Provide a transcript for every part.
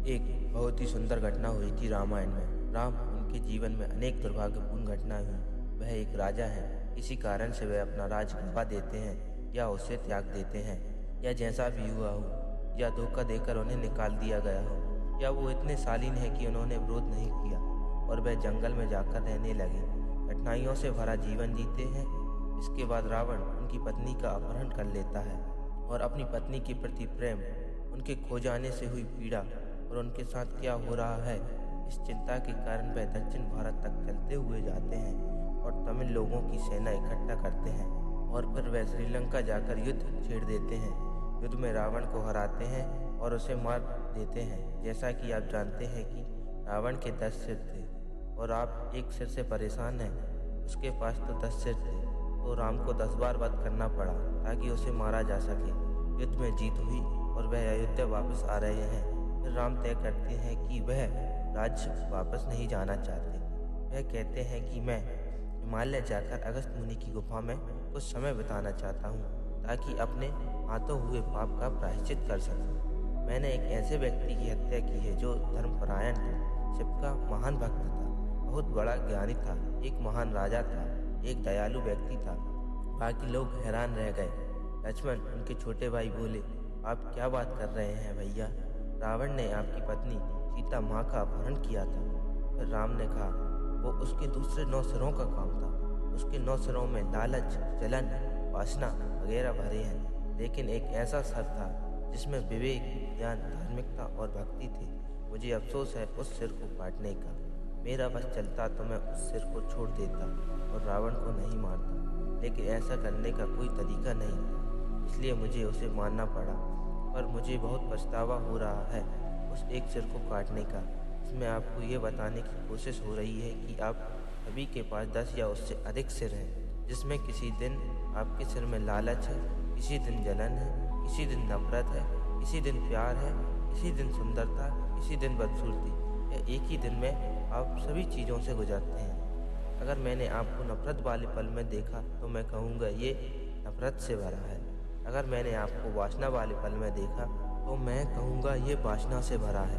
एक बहुत ही सुंदर घटना हुई थी रामायण में। राम उनके जीवन में अनेक दुर्भाग्यपूर्ण घटनाएं हुई। वह एक राजा हैं, किसी कारण से वह अपना राज गंवा देते हैं या उसे त्याग देते हैं, या जैसा भी हुआ हो, या धोखा देकर उन्हें निकाल दिया गया हो, या वो इतने शालीन है कि उन्होंने विरोध नहीं किया और वह जंगल में जाकर रहने लगे, कठिनाइयों से भरा जीवन जीते हैं। इसके बाद रावण उनकी पत्नी का अपहरण कर लेता है और अपनी पत्नी के प्रति प्रेम, उनके खो जाने से हुई पीड़ा और उनके साथ क्या हो रहा है, इस चिंता के कारण वह दक्षिण भारत तक चलते हुए जाते हैं और तमिल लोगों की सेना इकट्ठा करते हैं और फिर वह श्रीलंका जाकर युद्ध छेड़ देते हैं। युद्ध में रावण को हराते हैं और उसे मार देते हैं। जैसा कि आप जानते हैं कि रावण के 10 सिर थे और आप एक सिर से परेशान हैं, उसके पास तो 10 सिर थे, तो राम को 10 बार वध करना पड़ा ताकि उसे मारा जा सके। युद्ध में जीत हुई और वह अयोध्या वापस आ रहे हैं। फिर राम तय करते हैं कि वह राज्य वापस नहीं जाना चाहते। वह कहते हैं कि मैं हिमालय जाकर अगस्त मुनि की गुफा में कुछ समय बिताना चाहता हूँ ताकि अपने हाथों हुए पाप का प्रायश्चित कर सकूँ। मैंने एक ऐसे व्यक्ति की हत्या की है जो धर्मपरायण था, शिव का महान भक्त था, बहुत बड़ा ज्ञानी था, एक महान राजा था, एक दयालु व्यक्ति था। बाकी लोग हैरान रह गए। लक्ष्मण उनके छोटे भाई बोले, आप क्या बात कर रहे हैं भैया? रावण ने आपकी पत्नी सीता माँ का अपहरण किया था। फिर राम ने कहा, वो उसके दूसरे 9 सिरों का काम था। उसके 9 सिरों में लालच, जलन, वासना वगैरह भरे हैं, लेकिन एक ऐसा सर था जिसमें विवेक, ज्ञान, धार्मिकता और भक्ति थे। मुझे अफसोस है उस सिर को काटने का। मेरा बस चलता तो मैं उस सिर को छोड़ देता और रावण को नहीं मारता, लेकिन ऐसा करने का कोई तरीका नहीं था, इसलिए मुझे उसे मारना पड़ा। पर मुझे बहुत पछतावा हो रहा है उस एक सिर को काटने का। इसमें आपको ये बताने की कोशिश हो रही है कि आप सभी के पास 10 या उससे अधिक सिर हैं, जिसमें किसी दिन आपके सिर में लालच है, किसी दिन जलन है, किसी दिन नफरत है, किसी दिन प्यार है, किसी दिन सुंदरता, किसी दिन बदसूरती। या एक ही दिन में आप सभी चीज़ों से गुजरते हैं। अगर मैंने आपको नफरत वाले पल में देखा तो मैं कहूँगा ये नफरत से भरा है। अगर मैंने आपको वासना वाले पल में देखा तो मैं कहूँगा ये वासना से भरा है।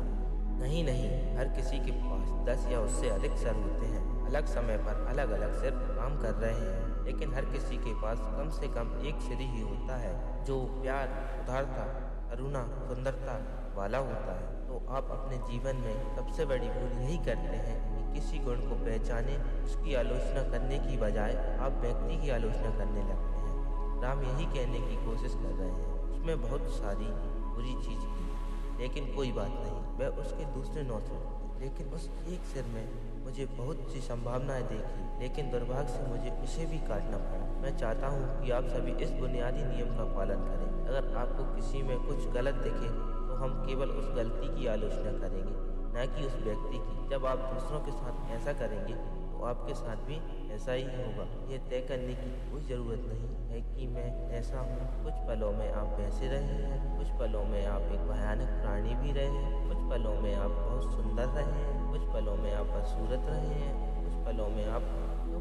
नहीं नहीं, हर किसी के पास 10 या उससे अधिक सिर होते हैं। अलग समय पर अलग अलग सिर काम कर रहे हैं, लेकिन हर किसी के पास कम से कम एक सिर ही होता है जो प्यार, उदारता, करुणा, सुंदरता वाला होता है। तो आप अपने जीवन में सबसे बड़ी भूल यही करते हैं कि किसी गुण को पहचाने, उसकी आलोचना करने की बजाय आप व्यक्ति की आलोचना करने लगते हैं। राम यही कहने की कोशिश कर रहे हैं, उसमें बहुत सारी बुरी चीज़ की, लेकिन कोई बात नहीं, वह उसके दूसरे 9 सिर थे। लेकिन उस एक सिर में मुझे बहुत सी संभावनाएं देखी, लेकिन दुर्भाग्य से मुझे उसे भी काटना पड़ा। मैं चाहता हूँ कि आप सभी इस बुनियादी नियम का पालन करें। अगर आपको किसी में कुछ गलत दिखे तो हम केवल उस गलती की आलोचना करेंगे, न कि उस व्यक्ति की। जब आप दूसरों के साथ ऐसा करेंगे तो आपके साथ भी ऐसा ही होगा। ये तय करने की कोई ज़रूरत नहीं है कि मैं ऐसा हूँ। कुछ पलों में आप वैसे रहे हैं, कुछ पलों में आप एक भयानक प्राणी भी रहे हैं, कुछ पलों में आप बहुत सुंदर रहे हैं, कुछ पलों में आप बदसूरत रहे हैं, कुछ पलों में आप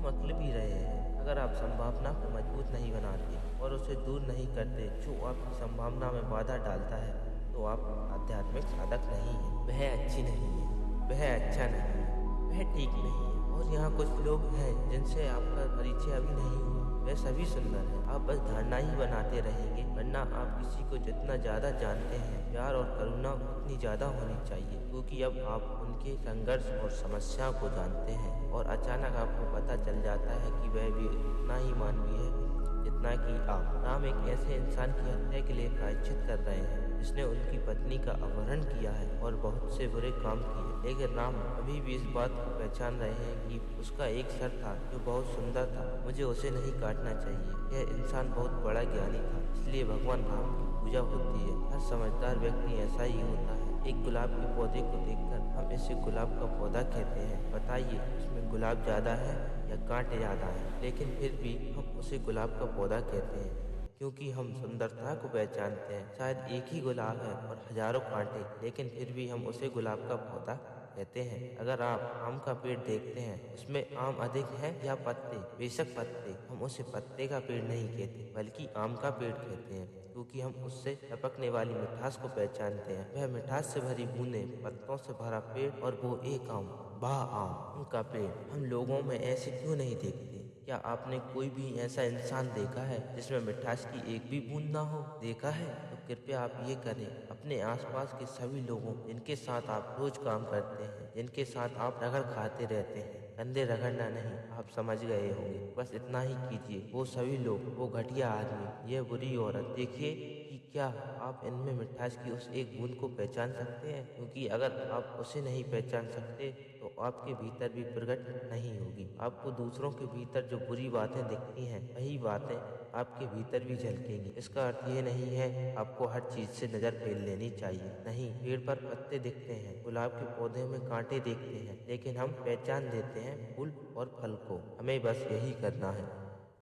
मतलबी रहे हैं। अगर आप संभावना को मजबूत नहीं बनाते और उसे दूर नहीं करते जो आपकी संभावना में बाधा डालता है, तो आप आध्यात्मिक साधक नहीं हैं। वह अच्छी नहीं है, वह अच्छा नहीं है, वह ठीक नहीं है। और यहाँ कुछ लोग हैं जिनसे आपका परिचय अभी नहीं हुआ, वे सभी सुंदर हैं। आप बस धारणा ही बनाते रहेंगे, वरना आप किसी को जितना ज़्यादा जानते हैं, प्यार और करुणा उतनी ज़्यादा होनी चाहिए, क्योंकि अब आप उनके संघर्ष और समस्याओं को जानते हैं और अचानक आपको पता चल जाता है कि वह भी उतना ही मानवीय है जितना कि आप। राम एक ऐसे इंसान की हत्या के लिए प्रायश्चित कर रहे हैं जिसने उनकी पत्नी का अपहरण किया है और बहुत से बुरे काम किए, लेकिन राम अभी भी इस बात को पहचान रहे हैं कि उसका एक सर था जो बहुत सुंदर था, मुझे उसे नहीं काटना चाहिए। यह इंसान बहुत बड़ा ज्ञानी था, इसलिए भगवान राम की पूजा होती है। हर समझदार व्यक्ति ऐसा ही होता है। एक गुलाब के पौधे को देखकर हम इसे गुलाब का पौधा कहते हैं। बताइए, उसमें गुलाब ज़्यादा है या कांटे ज़्यादा है, लेकिन फिर भी हम उसे गुलाब का पौधा कहते हैं। क्योंकि हम सुंदरता को पहचानते हैं। शायद एक ही गुलाब है और हजारों कांटे, लेकिन फिर भी हम उसे गुलाब का पौधा कहते हैं। अगर आप आम का पेड़ देखते हैं, उसमें आम अधिक है या पत्ते? बेशक पत्ते। हम उसे पत्ते का पेड़ नहीं कहते, बल्कि आम का पेड़ कहते हैं, क्योंकि हम उससे टपकने वाली मिठास को पहचानते हैं। वह मिठास से भरी बूंदें, पत्तों से भरा पेड़ और वो एक आम, वाह आम का पेड़। हम लोगों में ऐसे क्यों नहीं देखते? क्या आपने कोई भी ऐसा इंसान देखा है जिसमें मिठास की एक भी बूंद ना हो? देखा है तो कृपया आप ये करें। अपने आसपास के सभी लोगों जिनके साथ आप रोज काम करते हैं, जिनके साथ आप रगड़ खाते रहते हैं, कंधे रगड़ना नहीं, आप समझ गए होंगे, बस इतना ही कीजिए। वो सभी लोग, वो घटिया आदमी, यह बुरी औरत, देखिए कि क्या आप इनमें मिठास की उस एक बूंद को पहचान सकते हैं? क्योंकि अगर आप उसे नहीं पहचान सकते तो आपके भीतर भी प्रकट नहीं होगी। आपको दूसरों के भीतर जो बुरी बातें दिखती हैं, वही बातें आपके भीतर भी झलकेंगी। इसका अर्थ ये नहीं है आपको हर चीज से नजर फेर लेनी चाहिए। नहीं, पेड़ पर पत्ते दिखते हैं, गुलाब के पौधे में कांटे दिखते हैं, लेकिन हम पहचान देते हैं फूल और फल को। हमें बस यही करना है।